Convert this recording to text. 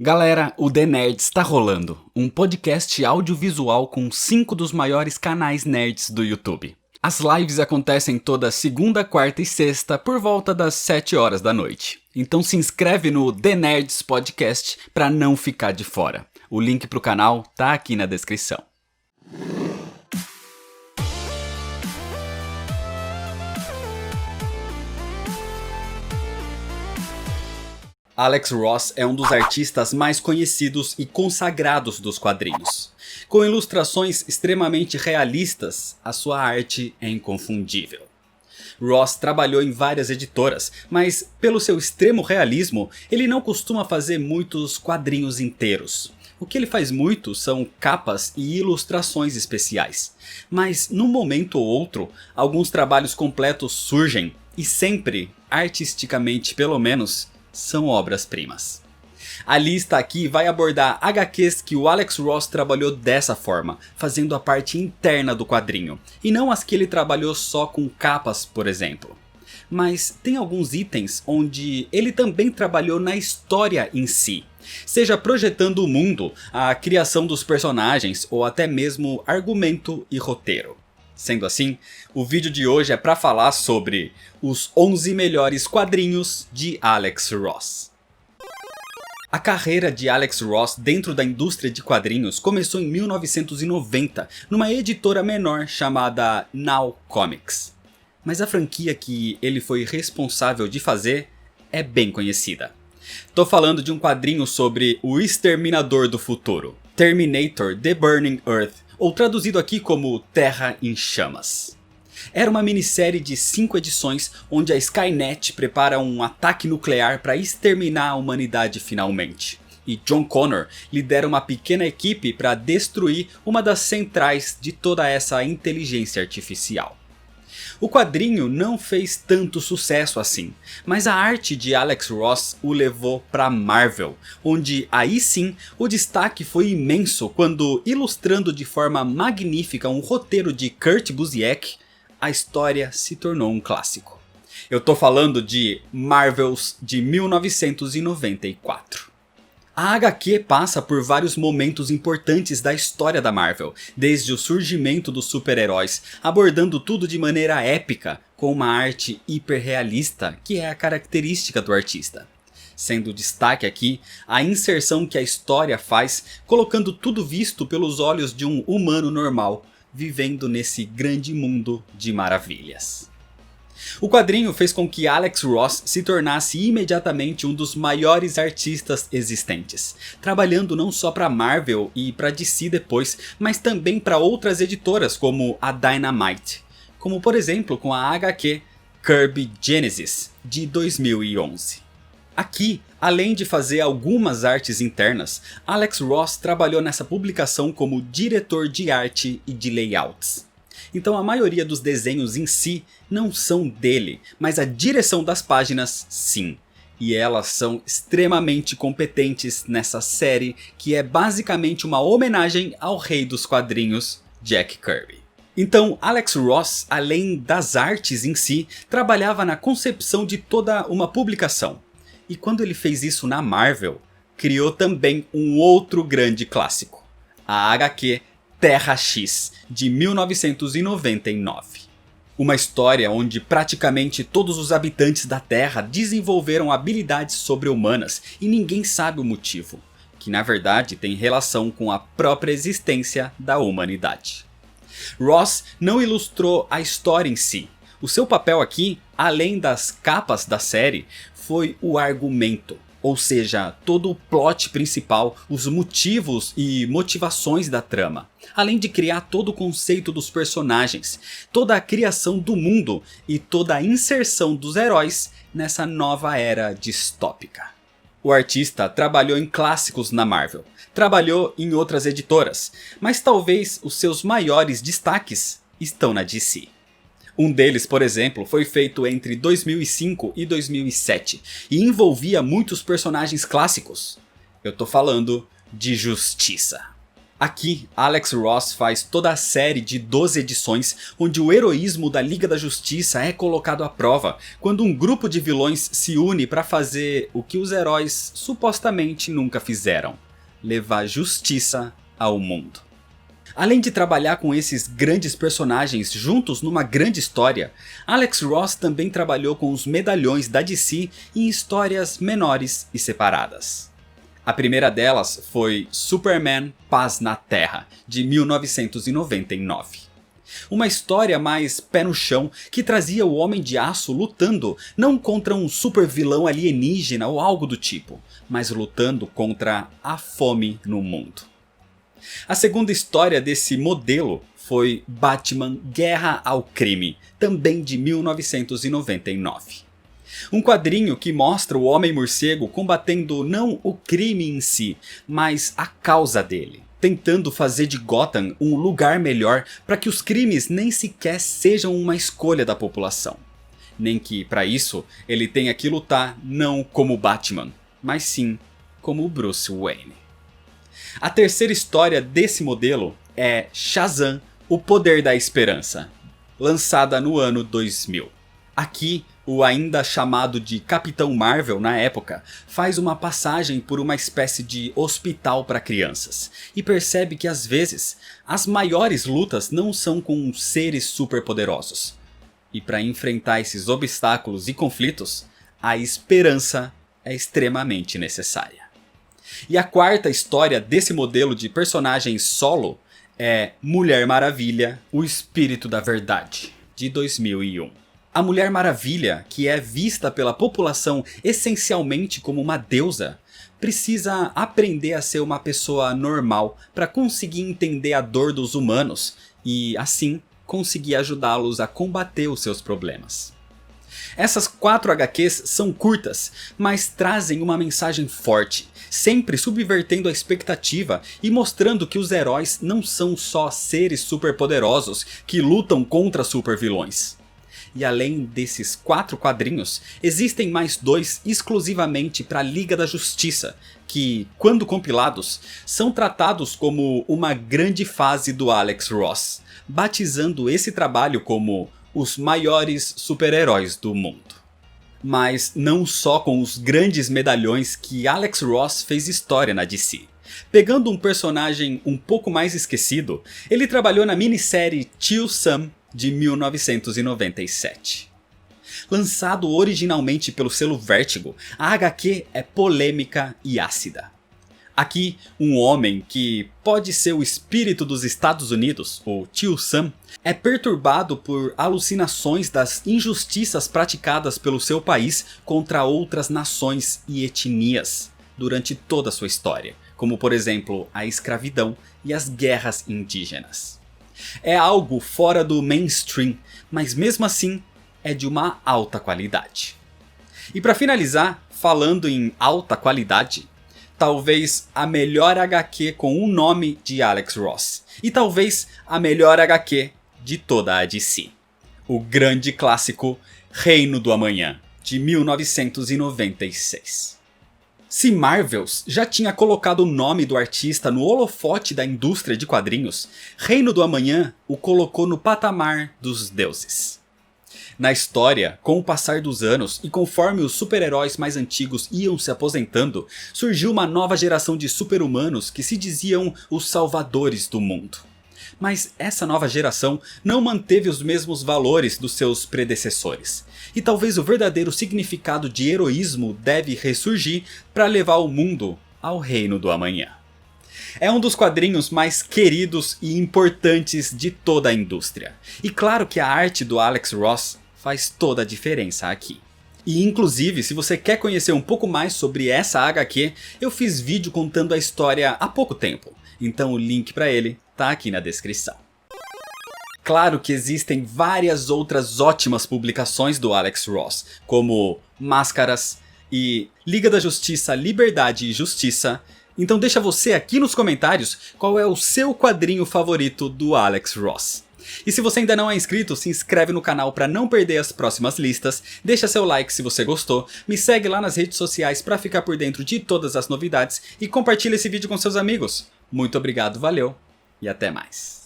Galera, o The Nerds está rolando, um podcast audiovisual com 5 dos maiores canais nerds do YouTube. As lives acontecem toda segunda, quarta e sexta por volta das 7 horas da noite. Então se inscreve no The Nerds Podcast para não ficar de fora. O link pro canal tá aqui na descrição. Alex Ross é um dos artistas mais conhecidos e consagrados dos quadrinhos. Com ilustrações extremamente realistas, a sua arte é inconfundível. Ross trabalhou em várias editoras, mas pelo seu extremo realismo, ele não costuma fazer muitos quadrinhos inteiros. O que ele faz muito são capas e ilustrações especiais. Mas num momento ou outro, alguns trabalhos completos surgem e sempre, artisticamente pelo menos, são obras-primas. A lista aqui vai abordar HQs que o Alex Ross trabalhou dessa forma, fazendo a parte interna do quadrinho, e não as que ele trabalhou só com capas, por exemplo. Mas tem alguns itens onde ele também trabalhou na história em si, seja projetando o mundo, a criação dos personagens ou até mesmo argumento e roteiro. Sendo assim, o vídeo de hoje é para falar sobre os 11 melhores quadrinhos de Alex Ross. A carreira de Alex Ross dentro da indústria de quadrinhos começou em 1990, numa editora menor chamada Now Comics. Mas a franquia que ele foi responsável de fazer é bem conhecida. Tô falando de um quadrinho sobre o Exterminador do Futuro, Terminator: The Burning Earth, ou traduzido aqui como Terra em Chamas. Era uma minissérie de 5 edições onde a Skynet prepara um ataque nuclear para exterminar a humanidade finalmente. E John Connor lidera uma pequena equipe para destruir uma das centrais de toda essa inteligência artificial. O quadrinho não fez tanto sucesso assim, mas a arte de Alex Ross o levou para Marvel, onde aí sim o destaque foi imenso quando, ilustrando de forma magnífica um roteiro de Kurt Busiek, a história se tornou um clássico. Eu tô falando de Marvels de 1994. A HQ passa por vários momentos importantes da história da Marvel, desde o surgimento dos super-heróis, abordando tudo de maneira épica, com uma arte hiperrealista, que é a característica do artista. Sendo destaque aqui a inserção que a história faz, colocando tudo visto pelos olhos de um humano normal, vivendo nesse grande mundo de maravilhas. O quadrinho fez com que Alex Ross se tornasse imediatamente um dos maiores artistas existentes, trabalhando não só para Marvel e para DC depois, mas também para outras editoras como a Dynamite, como por exemplo com a HQ Kirby Genesis de 2011. Aqui, além de fazer algumas artes internas, Alex Ross trabalhou nessa publicação como diretor de arte e de layouts. Então a maioria dos desenhos em si não são dele, mas a direção das páginas sim. E elas são extremamente competentes nessa série, que é basicamente uma homenagem ao rei dos quadrinhos, Jack Kirby. Então Alex Ross, além das artes em si, trabalhava na concepção de toda uma publicação. E quando ele fez isso na Marvel, criou também um outro grande clássico, a HQ Terra X, de 1999. Uma história onde praticamente todos os habitantes da Terra desenvolveram habilidades sobre-humanas e ninguém sabe o motivo, que na verdade tem relação com a própria existência da humanidade. Ross não ilustrou a história em si. O seu papel aqui, além das capas da série, foi o argumento. Ou seja, todo o plot principal, os motivos e motivações da trama. Além de criar todo o conceito dos personagens, toda a criação do mundo e toda a inserção dos heróis nessa nova era distópica. O artista trabalhou em clássicos na Marvel, trabalhou em outras editoras, mas talvez os seus maiores destaques estão na DC. Um deles, por exemplo, foi feito entre 2005 e 2007 e envolvia muitos personagens clássicos. Eu tô falando de Justiça. Aqui, Alex Ross faz toda a série de 12 edições onde o heroísmo da Liga da Justiça é colocado à prova quando um grupo de vilões se une para fazer o que os heróis supostamente nunca fizeram: levar justiça ao mundo. Além de trabalhar com esses grandes personagens juntos numa grande história, Alex Ross também trabalhou com os medalhões da DC em histórias menores e separadas. A primeira delas foi Superman: Paz na Terra, de 1999. Uma história mais pé no chão que trazia o Homem de Aço lutando não contra um super vilão alienígena ou algo do tipo, mas lutando contra a fome no mundo. A segunda história desse modelo foi Batman: Guerra ao Crime, também de 1999. Um quadrinho que mostra o Homem-Morcego combatendo não o crime em si, mas a causa dele, tentando fazer de Gotham um lugar melhor para que os crimes nem sequer sejam uma escolha da população. Nem que, para isso, ele tenha que lutar não como Batman, mas sim como Bruce Wayne. A terceira história desse modelo é Shazam: O Poder da Esperança, lançada no ano 2000. Aqui, o ainda chamado de Capitão Marvel na época faz uma passagem por uma espécie de hospital para crianças e percebe que às vezes as maiores lutas não são com seres superpoderosos. E para enfrentar esses obstáculos e conflitos, a esperança é extremamente necessária. E a quarta história desse modelo de personagem solo é Mulher Maravilha: O Espírito da Verdade, de 2001. A Mulher Maravilha, que é vista pela população essencialmente como uma deusa, precisa aprender a ser uma pessoa normal para conseguir entender a dor dos humanos e, assim, conseguir ajudá-los a combater os seus problemas. Essas 4 HQs são curtas, mas trazem uma mensagem forte, sempre subvertendo a expectativa e mostrando que os heróis não são só seres superpoderosos que lutam contra supervilões. E além desses 4 quadrinhos, existem mais 2 exclusivamente para a Liga da Justiça, que, quando compilados, são tratados como uma grande fase do Alex Ross, batizando esse trabalho como os maiores super-heróis do mundo. Mas não só com os grandes medalhões que Alex Ross fez história na DC. Pegando um personagem um pouco mais esquecido, ele trabalhou na minissérie Tio Sam, de 1997. Lançado originalmente pelo selo Vertigo, a HQ é polêmica e ácida. Aqui, um homem que pode ser o espírito dos Estados Unidos, o Tio Sam, é perturbado por alucinações das injustiças praticadas pelo seu país contra outras nações e etnias durante toda a sua história, como por exemplo a escravidão e as guerras indígenas. É algo fora do mainstream, mas mesmo assim é de uma alta qualidade. E para finalizar, falando em alta qualidade, talvez a melhor HQ com o nome de Alex Ross. E talvez a melhor HQ de toda a DC. O grande clássico Reino do Amanhã, de 1996. Se Marvels já tinha colocado o nome do artista no holofote da indústria de quadrinhos, Reino do Amanhã o colocou no patamar dos deuses. Na história, com o passar dos anos e conforme os super-heróis mais antigos iam se aposentando, surgiu uma nova geração de super-humanos que se diziam os salvadores do mundo. Mas essa nova geração não manteve os mesmos valores dos seus predecessores. E talvez o verdadeiro significado de heroísmo deve ressurgir para levar o mundo ao Reino do Amanhã. É um dos quadrinhos mais queridos e importantes de toda a indústria. E claro que a arte do Alex Ross faz toda a diferença aqui. E inclusive, se você quer conhecer um pouco mais sobre essa HQ, eu fiz vídeo contando a história há pouco tempo. Então o link para ele tá aqui na descrição. Claro que existem várias outras ótimas publicações do Alex Ross, como Máscaras e Liga da Justiça, Liberdade e Justiça. Então deixa você aqui nos comentários qual é o seu quadrinho favorito do Alex Ross. E se você ainda não é inscrito, se inscreve no canal para não perder as próximas listas, deixa seu like se você gostou, me segue lá nas redes sociais para ficar por dentro de todas as novidades e compartilha esse vídeo com seus amigos. Muito obrigado, valeu e até mais.